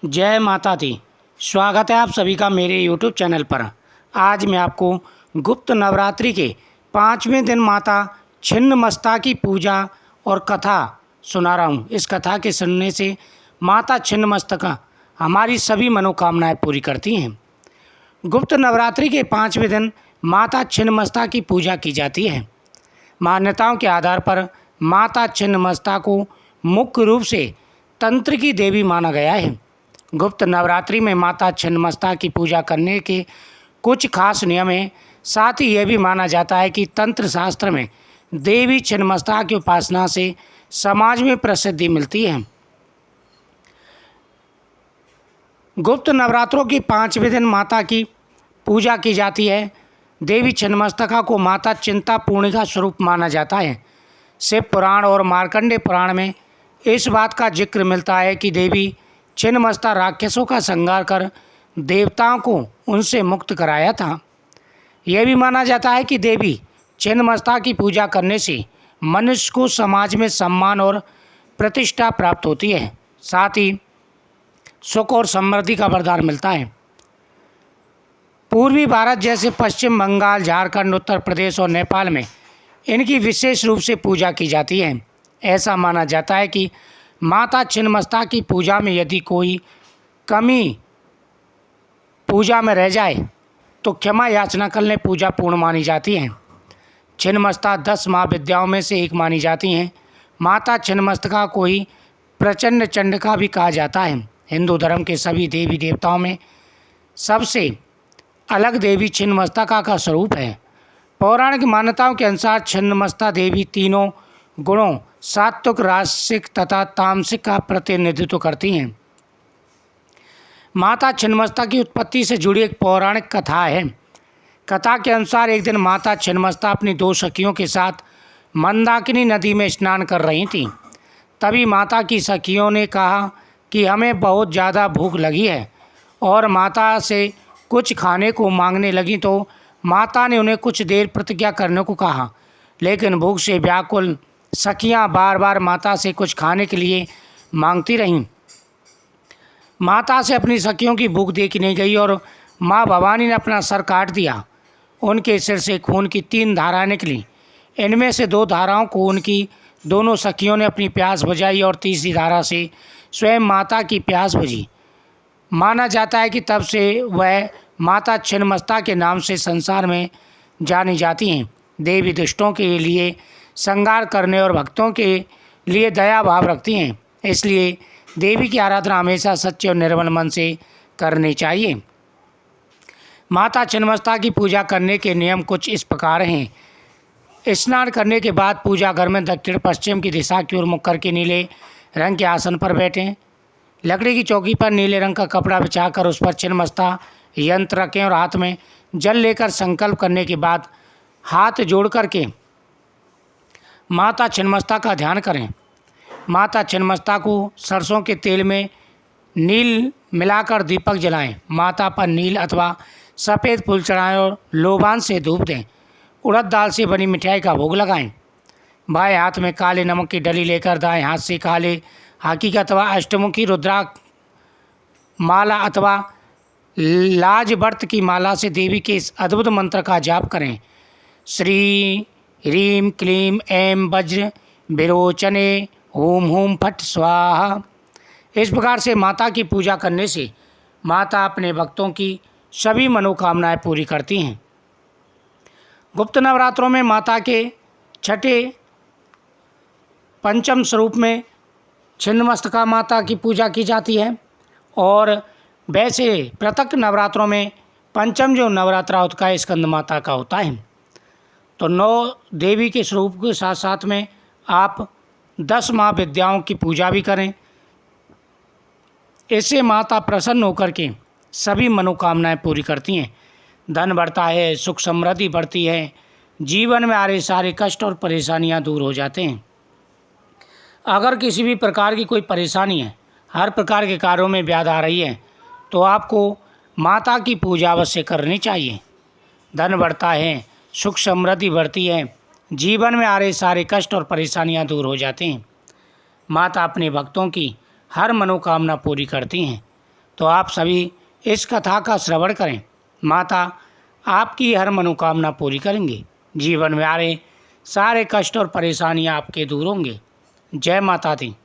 जय माता दी। स्वागत है आप सभी का मेरे YouTube चैनल पर। आज मैं आपको गुप्त नवरात्रि के 5वें दिन माता छिन्नमस्ता की पूजा और कथा सुना रहा हूँ। इस कथा के सुनने से माता छिन्नमस्ता हमारी सभी मनोकामनाएं पूरी करती हैं। गुप्त नवरात्रि के 5वें दिन माता छिन्नमस्ता की पूजा की जाती है। मान्यताओं के आधार पर माता छिन्नमस्ता को मुख्य रूप से तंत्र की देवी माना गया है। गुप्त नवरात्रि में माता छिन्नमस्ता की पूजा करने के कुछ खास नियम हैं। साथ ही यह भी माना जाता है कि तंत्र शास्त्र में देवी छिन्नमस्ता की उपासना से समाज में प्रसिद्धि मिलती है। गुप्त नवरात्रों के 5वें दिन माता की पूजा की जाती है। देवी छिन्नमस्ता को माता चिंतापूर्णिका स्वरूप माना जाता है। शिव पुराण और मार्कंडेय पुराण में इस बात का जिक्र मिलता है कि देवी छिन्नमस्ता राक्षसों का संहार कर देवताओं को उनसे मुक्त कराया था। यह भी माना जाता है कि देवी छिन्नमस्ता की पूजा करने से मनुष्य को समाज में सम्मान और प्रतिष्ठा प्राप्त होती है। साथ ही सुख और समृद्धि का वरदान मिलता है। पूर्वी भारत जैसे पश्चिम बंगाल, झारखंड, उत्तर प्रदेश और नेपाल में इनकी विशेष रूप से पूजा की जाती है। ऐसा माना जाता है कि माता छिन्नमस्ता की पूजा में यदि कोई कमी पूजा में रह जाए तो क्षमा याचना करने पूजा पूर्ण मानी जाती है। छिन्नमस्ता 10 महाविद्याओं में से एक मानी जाती हैं। माता छिन्नमस्ता को ही प्रचंड चंडिका भी कहा जाता है। हिंदू धर्म के सभी देवी देवताओं में सबसे अलग देवी छिन्नमस्ता का स्वरूप है। पौराणिक मान्यताओं के अनुसार छिन्नमस्ता देवी तीनों गुणों सात्विक, राजसिक तथा तामसिक का प्रतिनिधित्व करती हैं। माता छिन्नमस्ता की उत्पत्ति से जुड़ी एक पौराणिक कथा है। कथा के अनुसार एक दिन माता छिन्नमस्ता अपनी 2 सखियों के साथ मंदाकिनी नदी में स्नान कर रही थीं। तभी माता की सखियों ने कहा कि हमें बहुत ज़्यादा भूख लगी है और माता से कुछ खाने को मांगने लगी। तो माता ने उन्हें कुछ देर प्रतिज्ञा करने को कहा, लेकिन भूख से व्याकुल सखियां बार बार माता से कुछ खाने के लिए मांगती रहीं। माता से अपनी सखियों की भूख देखी नहीं गई और माँ भवानी ने अपना सर काट दिया। उनके सिर से खून की 3 धाराएं निकली। इनमें से 2 धाराओं को उनकी दोनों सखियों ने अपनी प्यास बुझाई और तीसरी धारा से स्वयं माता की प्यास बुझी। माना जाता है कि तब से वह माता छिन्नमस्ता के नाम से संसार में जानी जाती हैं। देवी दुष्टों के लिए संहार करने और भक्तों के लिए दया भाव रखती हैं। इसलिए देवी की आराधना हमेशा सच्चे और निर्मल मन से करनी चाहिए। माता छिन्नमस्ता की पूजा करने के नियम कुछ इस प्रकार हैं। स्नान करने के बाद पूजा घर में दक्षिण पश्चिम की दिशा की ओर मुख करके नीले रंग के आसन पर बैठें। लकड़ी की चौकी पर नीले रंग का कपड़ा बिछाकर उस पर छिन्नमस्ता यंत्र रखें और हाथ में जल लेकर संकल्प करने के बाद हाथ जोड़ करके माता छिन्नमस्ता का ध्यान करें। माता छिन्नमस्ता को सरसों के तेल में नील मिलाकर दीपक जलाएं। माता पर नील अथवा सफ़ेद फूल चढ़ाएं और लोबान से धूप दें। उड़द दाल से बनी मिठाई का भोग लगाएं। बाएं हाथ में काले नमक की डली लेकर दाएं हाथ से काले हकीकत अथवा अष्टमुखी रुद्राक्ष माला अथवा लाजवर्त की माला से देवी के इस अद्भुत मंत्र का जाप करें। श्री ह्रीं क्लीं ऐं वज्र विरोचने ओम हूम फट स्वाहा। इस प्रकार से माता की पूजा करने से माता अपने भक्तों की सभी मनोकामनाएं पूरी करती हैं। गुप्त नवरात्रों में माता के छठे पंचम स्वरूप में छिन्नमस्ता माता की पूजा की जाती है और वैसे पृथक नवरात्रों में पंचम जो नवरात्रा होता है स्कंद माता का होता है। तो 9 देवी के स्वरूप के साथ साथ में आप 10 महाविद्याओं की पूजा भी करें। इससे माता प्रसन्न होकर के सभी मनोकामनाएं पूरी करती हैं। धन बढ़ता है, सुख समृद्धि बढ़ती है, जीवन में आ रहे सारे कष्ट और परेशानियां दूर हो जाते हैं। अगर किसी भी प्रकार की कोई परेशानी है, हर प्रकार के कार्यों में बाधा आ रही है, तो आपको माता की पूजा अवश्य करनी चाहिए। धन बढ़ता है, सुख समृद्धि बढ़ती है, जीवन में आ रहे सारे कष्ट और परेशानियां दूर हो जाते हैं। माता अपने भक्तों की हर मनोकामना पूरी करती हैं। तो आप सभी इस कथा का श्रवण करें। माता आपकी हर मनोकामना पूरी करेंगी। जीवन में आ रहे सारे कष्ट और परेशानियां आपके दूर होंगे। जय माता दी।